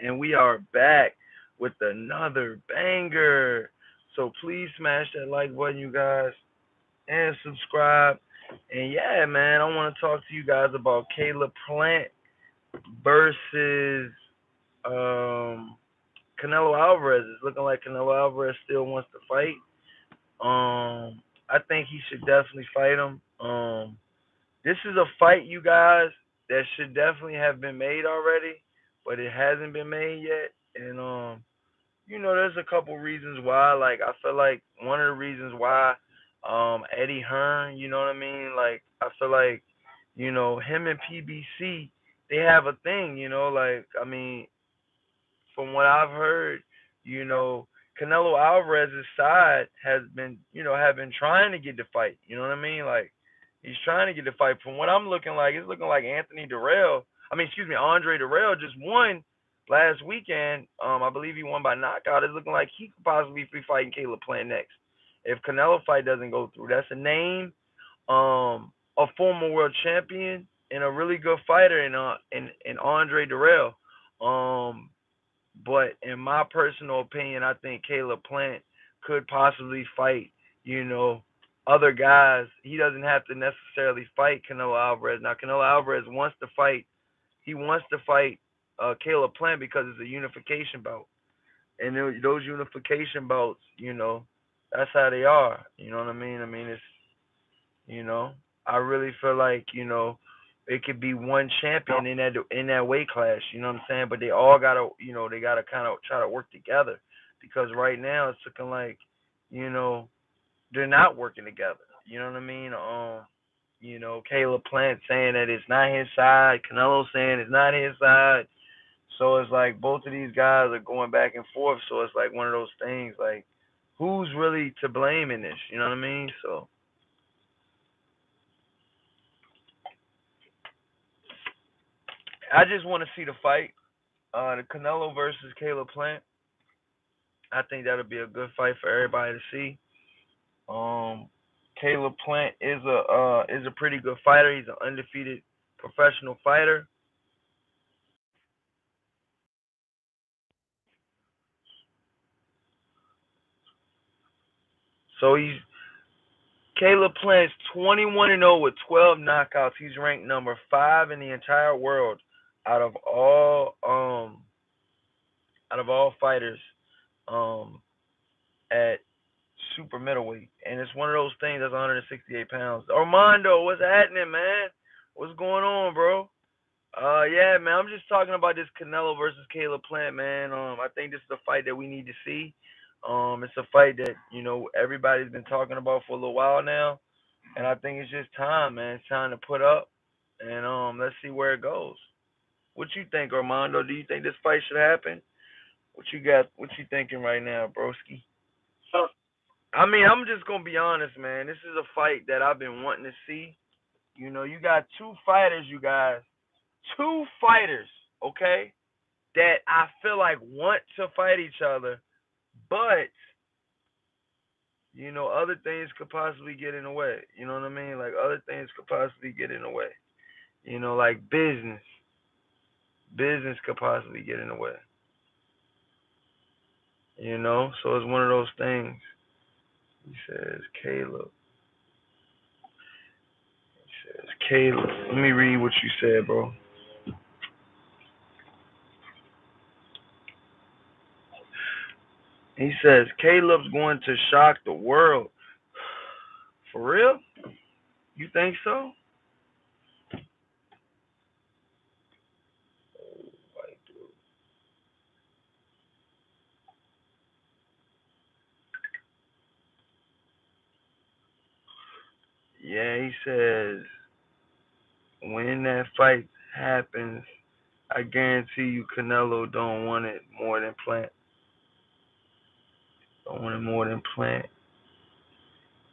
and we are back with another banger. So please smash that like button, you guys, and subscribe. And yeah, man, I want to talk to you guys about Caleb Plant versus um, Canelo Alvarez. It's looking like Canelo Alvarez still wants to fight. I think he should definitely fight him. This is a fight, you guys, that should definitely have been made already, but it hasn't been made yet. And there's a couple reasons why. Like, I feel like one of the reasons why, Eddie Hearn, you know what I mean? Like, I feel like, him and PBC, they have a thing. Like, I mean, from what I've heard, you know, Canelo Alvarez's side has been, have been trying to get the fight. You know what I mean? Like, he's trying to get the fight. From what I'm looking like, it's looking like Andre Durrell just won last weekend. I believe he won by knockout. It's looking like he could possibly be fighting Caleb Plant next if Canelo fight doesn't go through. That's a name, a former world champion and a really good fighter in Andre Durrell. Um, but in my personal opinion, I think Caleb Plant could possibly fight, you know, other guys. He doesn't have to necessarily fight Canelo Alvarez. Now, Canelo Alvarez wants to fight. He wants to fight Caleb Plant because it's a unification bout, and those unification bouts, that's how they are. You know what I mean? I mean, it's you know, I really feel like it could be one champion in that weight class. You know what I'm saying? But they all gotta they gotta kind of try to work together because right now it's looking like you know they're not working together. You know what I mean? Caleb Plant saying that it's not his side, Canelo saying it's not his side. So it's like both of these guys are going back and forth. So it's like one of those things like who's really to blame in this? You know what I mean? So I just want to see the fight. The Canelo versus Caleb Plant. I think that'll be a good fight for everybody to see. Um, Caleb Plant is a pretty good fighter. He's an undefeated professional fighter. So Caleb Plant's 21-0 with 12 knockouts. He's ranked number 5 in the entire world out of all fighters um at super middleweight, and it's one of those things that's 168 pounds. Armando, what's happening, man? What's going on, bro? Yeah, man. I'm just talking about this Canelo versus Caleb Plant, man. I think this is a fight that we need to see. It's a fight that everybody's been talking about for a little while now, and I think it's just time, man. It's time to put up, and let's see where it goes. What you think, Armando? Do you think this fight should happen? What you got? What you thinking right now, broski? I mean, I'm just gonna be honest, man. This is a fight that I've been wanting to see. You got two fighters, you guys. Two fighters, okay, that I feel like want to fight each other, but other things could possibly get in the way. You know what I mean? Like other things could possibly get in the way. Like business. Business could possibly get in the way. So it's one of those things. He says Caleb. He says Caleb. Let me read what you said, bro. He says Caleb's going to shock the world. For real? You think so? Yeah, he says when that fight happens, I guarantee you Canelo don't want it more than Plant. Don't want it more than Plant.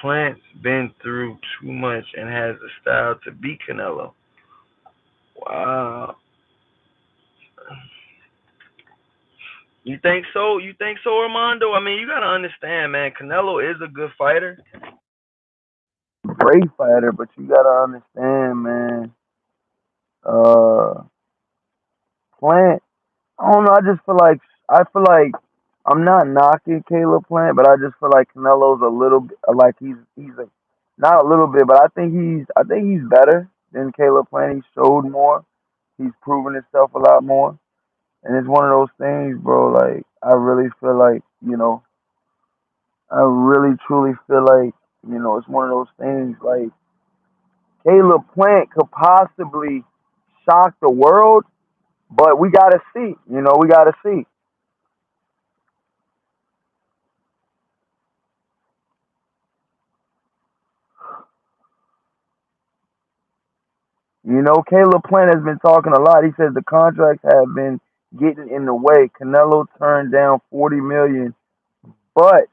Plant's been through too much and has the style to beat Canelo. Wow. You think so? You think so, Armando? I mean, you gotta understand, man. Canelo is a good fighter, great fighter, but you gotta understand, man. Uh, Plant. I don't know. I feel like I'm not knocking Caleb Plant, but I just feel like Canelo's a little bit like he's a not a little bit, but I think he's better than Caleb Plant. He showed more. He's proven himself a lot more, and it's one of those things, bro. Like I really feel like I really truly feel like it's one of those things. Like Caleb Plant could possibly shock the world, but we gotta see. We gotta see. Caleb Plant has been talking a lot. He says the contracts have been getting in the way. Canelo turned down 40 million, but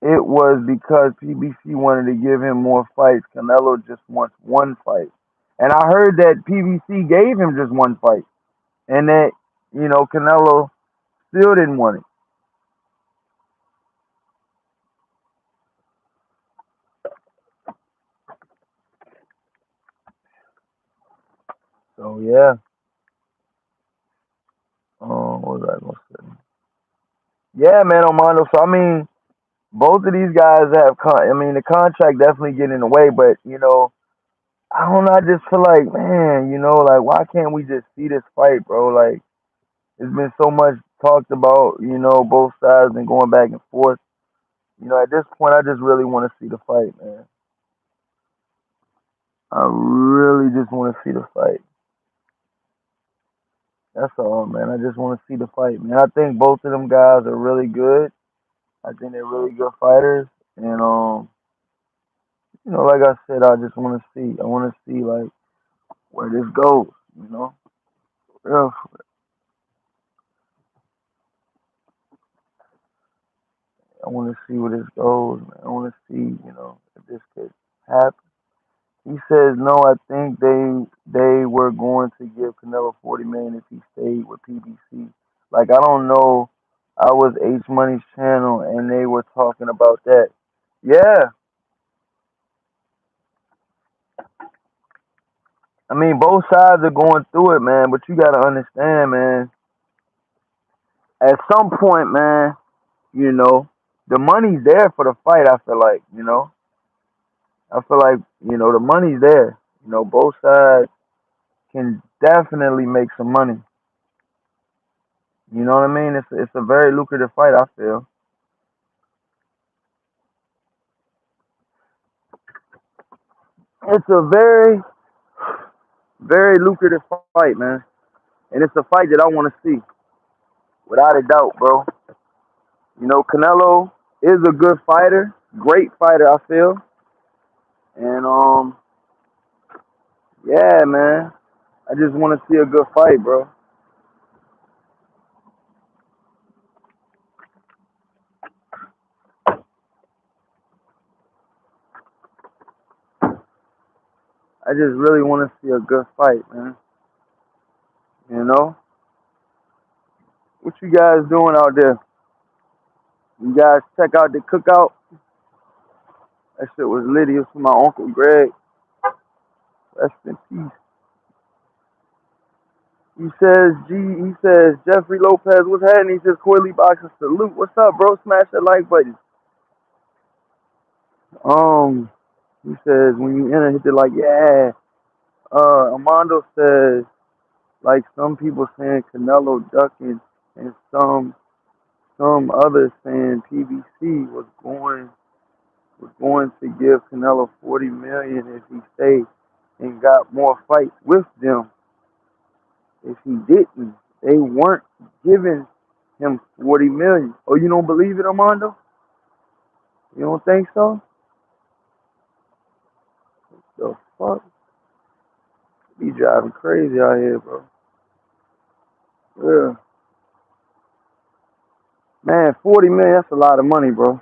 it was because PBC wanted to give him more fights. Canelo just wants one fight, and I heard that PBC gave him just one fight, and that Canelo still didn't want it. So yeah, what was I gonna say? Yeah, man, Armando. So I mean, both of these guys have. I mean, the contract definitely getting in the way, but I don't know. I just feel like, man, like why can't we just see this fight, bro? Like it's been so much talked about, both sides and going back and forth. At this point, I just really want to see the fight, man. I really just want to see the fight. That's all, man. I just want to see the fight, man. I think both of them guys are really good. I think they're really good fighters, and like I said, I just want to see. I want to see like where this goes. You know, yeah, I want to see where this goes, man. I want to see, if this could happen. He says no. I think they were going to give Canelo 40 million if he stayed with PBC. Like I don't know. I was H Money's channel and they were talking about that. Yeah, I mean both sides are going through it, man. But you gotta understand, man. At some point, man, you know the money's there for the fight. I feel like, I feel like the money's there. Both sides can definitely make some money. You know what I mean? It's a very lucrative fight. I feel it's a very lucrative fight, man, and it's a fight that I want to see without a doubt, bro. Canelo is a good fighter, great fighter. I feel, and yeah, man. I just want to see a good fight, bro. I just really want to see a good fight, man. You know, what you guys doing out there? You guys check out the cookout. That shit was litty. It was from my uncle Greg. Rest in peace. He says Jeffrey Lopez, what's happening? He says Coily Boxing salute. What's up, bro? Smash that like button. Um, he says when you enter, hit the like, yeah. Armando says like some people saying Canelo ducking, and some others saying PBC was going to give Canelo 40 million if he stayed and got more fights with them. If he didn't, they weren't giving him 40 million. Oh, you don't believe it, Armando? You don't think so? The fuck? Be driving crazy out here, bro. Yeah. Man, 40 million, that's a lot of money, bro.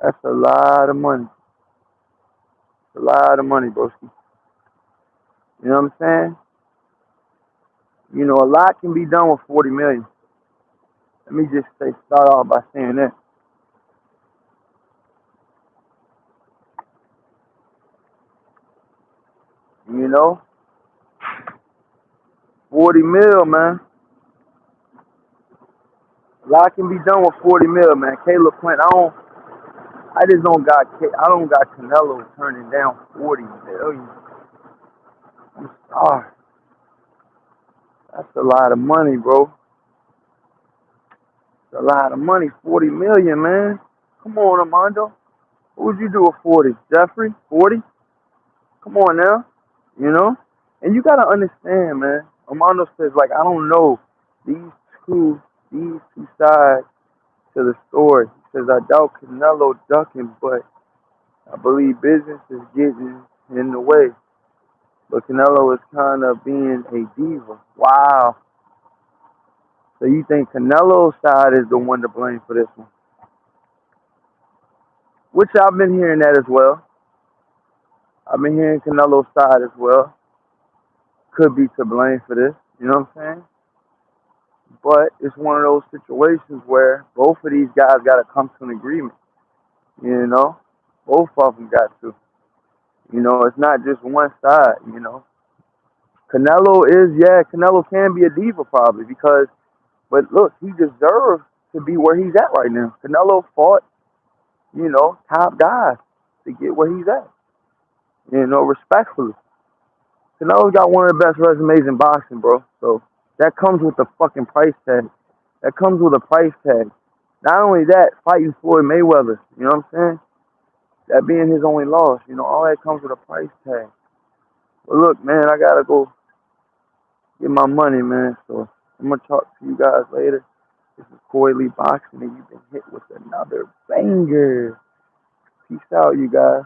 That's a lot of money. A lot of money, bro. You know what I'm saying? A lot can be done with 40 million. Let me just start off by saying that. You know, 40 mil, man. A lot can be done with 40 mil, man. Caleb Plant, I don't got Canelo turning down 40 million. I'm sorry. That's a lot of money, bro. That's a lot of money. 40 million, man. Come on, Armando. What would you do with 40? Jeffrey? 40? Come on now. You know? And you gotta understand, man. Armando says, like, I don't know these these two sides to the story. He says, I doubt Canelo ducking, but I believe business is getting in the way. But Canelo is kind of being a diva. Wow. So you think Canelo's side is the one to blame for this one? Which I've been hearing that as well. I've been hearing Canelo's side as well. Could be to blame for this. You know what I'm saying? But it's one of those situations where both of these guys got to come to an agreement. You know? Both of them got to. You know, it's not just one side, you know. Canelo can be a diva probably because, but look, he deserves to be where he's at right now. Canelo fought, you know, top guys to get where he's at, you know, respectfully. Canelo's got one of the best resumes in boxing, bro. So that comes with the fucking price tag. That comes with a price tag. Not only that, fighting Floyd Mayweather, you know what I'm saying? That being his only loss, you know, all that comes with a price tag. But look, man, I gotta go get my money, man. So I'm gonna talk to you guys later. This is Corey Lee Boxing, and you've been hit with another banger. Peace out, you guys.